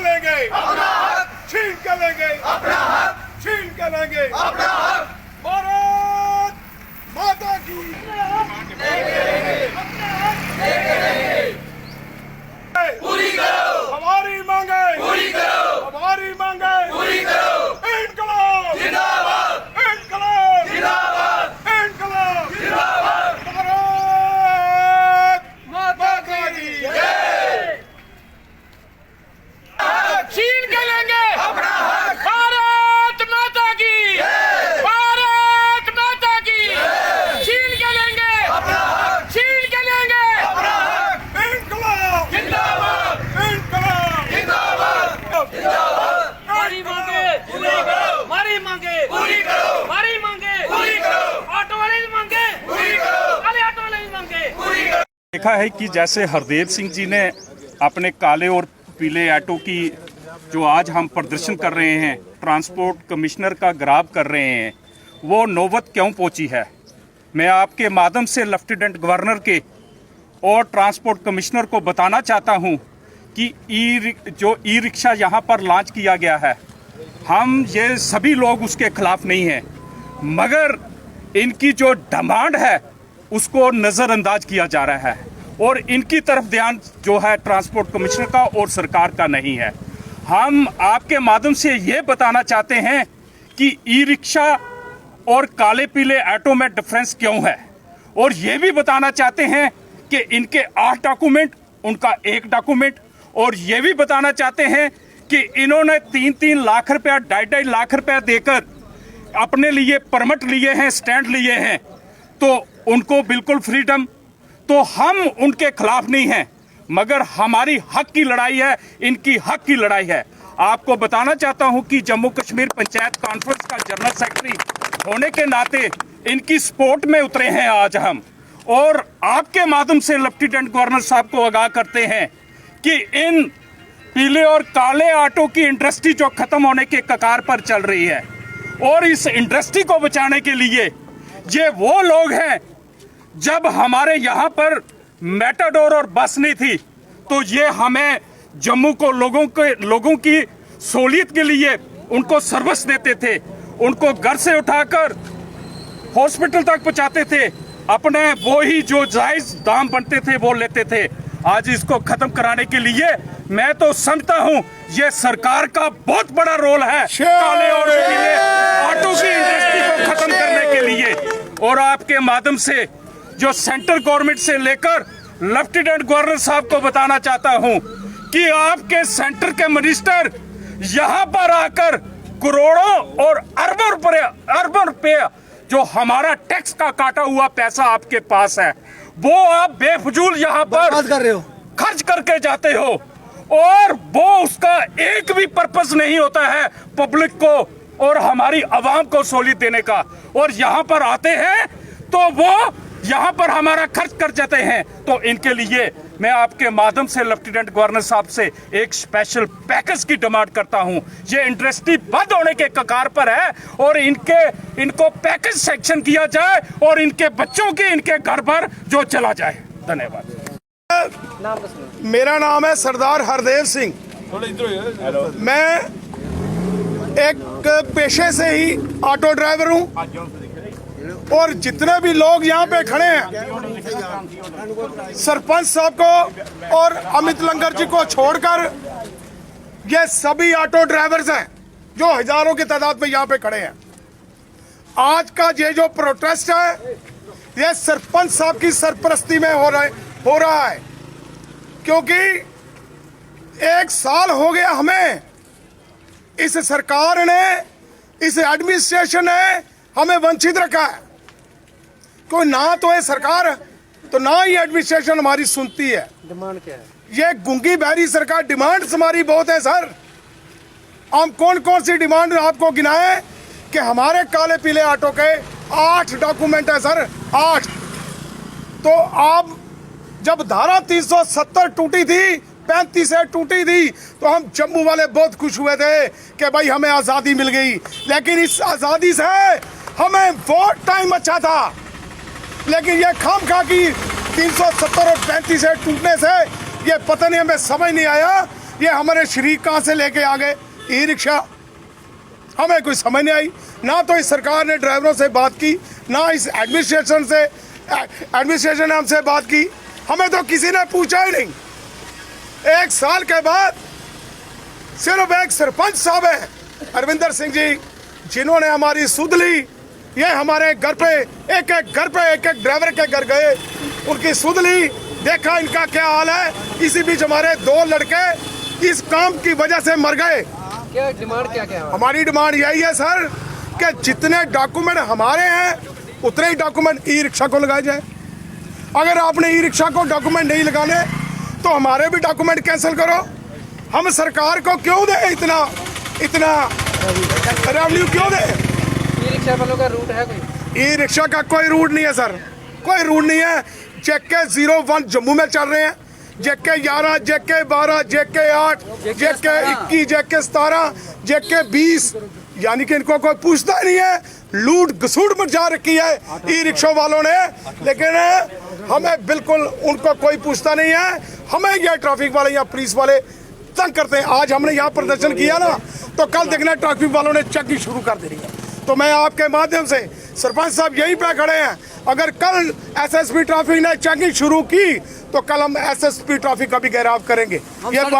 के लेंगे अपना हक, छीन के लेंगे अपना हक, छीन के लेंगे अपना हक। भारत माता की पूरी करो, हमारी मांगे पूरी करो, हमारी मांगे पूरी करो। इनकलाब जिंदाबाद, इनकलाब जिंदाबाद, इनकलाब जिंदाबाद। भारत माता की जय। छीन के लेंगे अपना हक, भारत माता की, जय। भारत माता की, जय। छीन के लेंगे अपना हक, छीन के लेंगे अपना हक। इनकलाब जिंदाबाद, इनकलाब जिंदाबाद, जिंदाबाद। हमारी मांगे पूरी करो, हमारी मांगे पूरी करो, हमारी मांगे पूरी करो, ऑटो वाले भी मांगे पूरी करो, वाले ऑटो वाले भी मांगे। पूरी करो। देखा है कि जैसे हरदेव सिंह जी ने अपने काले और पीले ऑटो की जो आज हम प्रदर्शन कर रहे हैं, ट्रांसपोर्ट कमिश्नर का गिराव कर रहे हैं, वो नौबत क्यों पहुंची है। मैं आपके माध्यम से लेफ्टिनेंट गवर्नर के और ट्रांसपोर्ट कमिश्नर को बताना चाहता हूं कि जो ई रिक्शा यहाँ पर लॉन्च किया गया है, हम ये सभी लोग उसके खिलाफ नहीं हैं, मगर इनकी जो डिमांड है उसको नज़रअंदाज किया जा रहा है और इनकी तरफ ध्यान जो है ट्रांसपोर्ट कमिश्नर का और सरकार का नहीं है। हम आपके माध्यम से ये बताना चाहते हैं कि ई रिक्शा और काले पीले ऑटो में डिफरेंस क्यों है, और ये भी बताना चाहते हैं कि इनके 8 डॉक्यूमेंट, उनका 1 डॉक्यूमेंट, और ये भी बताना चाहते हैं कि इन्होंने 3-3 लाख रुपया, 2.5 लाख रुपया देकर अपने लिए परमिट लिए हैं, स्टैंड लिए हैं, तो उनको बिल्कुल फ्रीडम। तो हम उनके खिलाफ नहीं हैं, मगर हमारी हक की लड़ाई है, इनकी हक की लड़ाई है। आपको बताना चाहता हूं कि जम्मू कश्मीर पंचायत कॉन्फ्रेंस का जनरल सेक्रेटरी होने के नाते इनकी सपोर्ट में उतरे हैं आज हम, और आपके माध्यम से लेफ्टिनेंट गवर्नर साहब को आगाह करते हैं कि इन पीले और काले ऑटो की इंडस्ट्री जो खत्म होने के कगार पर चल रही है, और इस इंडस्ट्री को बचाने के लिए ये वो लोग हैं, जब हमारे यहाँ पर मेटाडोर और बस नहीं थी तो ये हमें जम्मू को लोगों की सहूलियत के लिए उनको सर्विस देते थे, उनको घर से उठाकर हॉस्पिटल तक पहुँचाते थे, अपने वो ही जो जायज दाम बनते थे वो लेते थे। आज इसको खत्म कराने के लिए मैं तो समझता हूँ ये सरकार का बहुत बड़ा रोल है काले और पीले ऑटो की इंडस्ट्री को खत्म करने के लिए। और आपके माध्यम से जो सेंट्रल गवर्नमेंट से लेकर लेफ्टिनेंट गवर्नर साहब को बताना चाहता हूं कि आपके सेंटर के मिनिस्टर यहां पर आकर करोड़ों और अरबों रुपए जो हमारा टैक्स का काटा हुआ पैसा आपके पास है, वो आप बेफजूल यहां पर कर रहे हो, खर्च करके जाते हो, और वो उसका एक भी पर्पस नहीं होता है पब्लिक को और हमारी आवाम को सहूलियत देने का। और यहाँ पर आते हैं तो वो यहाँ पर हमारा खर्च कर जाते हैं। तो इनके लिए मैं आपके माध्यम से लेफ्टिनेंट गवर्नर साहब से एक स्पेशल पैकेज की डिमांड करता हूँ। ये इंडस्ट्री बंद होने के कगार पर है और इनको पैकेज सेक्शन किया जाए और इनके बच्चों के इनके घर पर जो चला जाए। धन्यवाद। मेरा नाम है सरदार हरदेव सिंह। मैं एक पेशे से ही ऑटो ड्राइवर हूं, और जितने भी लोग यहाँ पे खड़े हैं, सरपंच साहब को और अमित लंगर जी को छोड़कर ये सभी ऑटो ड्राइवर्स हैं जो हजारों की तादाद में यहाँ पे खड़े हैं। आज का ये जो प्रोटेस्ट है ये सरपंच साहब की सरपरस्ती में हो रहा है, क्योंकि 1 साल हो गया हमें, इस सरकार ने, इस एडमिनिस्ट्रेशन ने हमें वंचित रखा है। कोई ना तो ये सरकार तो ना ही एडमिनिस्ट्रेशन हमारी सुनती है। डिमांड क्या है? ये गूंगी बहरी सरकार। डिमांड्स हमारी बहुत है सर। हम कौन कौन सी डिमांड आपको गिनाए कि हमारे काले पीले ऑटो के 8 डॉक्यूमेंट है सर, 8। तो आप जब धारा 370 टूटी थी, 35 से टूटी थी, तो हम जम्मू वाले बहुत खुश हुए थे कि भाई हमें आज़ादी मिल गई। लेकिन इस आज़ादी से हमें वोट टाइम अच्छा था, लेकिन ये खामखा की 370 और 35 से टूटने से ये पता नहीं, हमें समझ नहीं आया ये हमारे शरीक कहाँ से लेके आ गए ई रिक्शा, हमें कोई समझ नहीं आई। ना तो इस सरकार ने ड्राइवरों से बात की, ना इस एडमिनिस्ट्रेशन ने हमसे बात की, हमें तो किसी ने पूछा ही नहीं। 1 साल के बाद सिर्फ एक सरपंच साहब है अरविंदर सिंह जी, जिन्होंने हमारी सुध ली। ये हमारे घर पे एक एक ड्राइवर के घर गए, उनकी सुध ली, देखा इनका क्या हाल है। इसी बीच हमारे 2 लड़के इस काम की वजह से मर गए। क्या डिमांड क्या है? हमारी डिमांड यही है सर कि जितने डॉक्यूमेंट हमारे हैं उतने ही डॉक्यूमेंट ई रिक्शा को लगाए जाए। अगर आपने ई रिक्शा को डॉक्यूमेंट नहीं लगाने तो हमारे भी डॉक्यूमेंट कैंसिल करो। हम सरकार को क्यों दे इतना रेवेन्यू क्यों दे? ई रिक्शा वालों का रूट है कोई? ई रिक्शा का कोई रूट नहीं है सर, कोई रूट नहीं है। जेके 01 जम्मू में चल रहे हैं, जेके 11, जेके 12, जेके 8, जेके 21, जेके 17, जेके 20, यानी कि इनको कोई पूछता नहीं है। लूट घसूट मचा रखी है ई रिक्शा वालों ने, लेकिन हमें बिल्कुल उनको कोई पूछता नहीं है। हमें यह ट्रैफिक वाले या पुलिस वाले तंग करते हैं। आज हमने यहाँ प्रदर्शन किया ना, तो कल देखना ट्रैफिक वालों ने चेकिंग शुरू कर देनी है। तो मैं आपके माध्यम से, सरपंच साहब यहीं पे खड़े हैं, अगर कल एसएसपी ट्रैफिक ने चेकिंग शुरू की तो कल हम एसएसपी ट्रैफिक का भी घेराव करेंगे। ये बात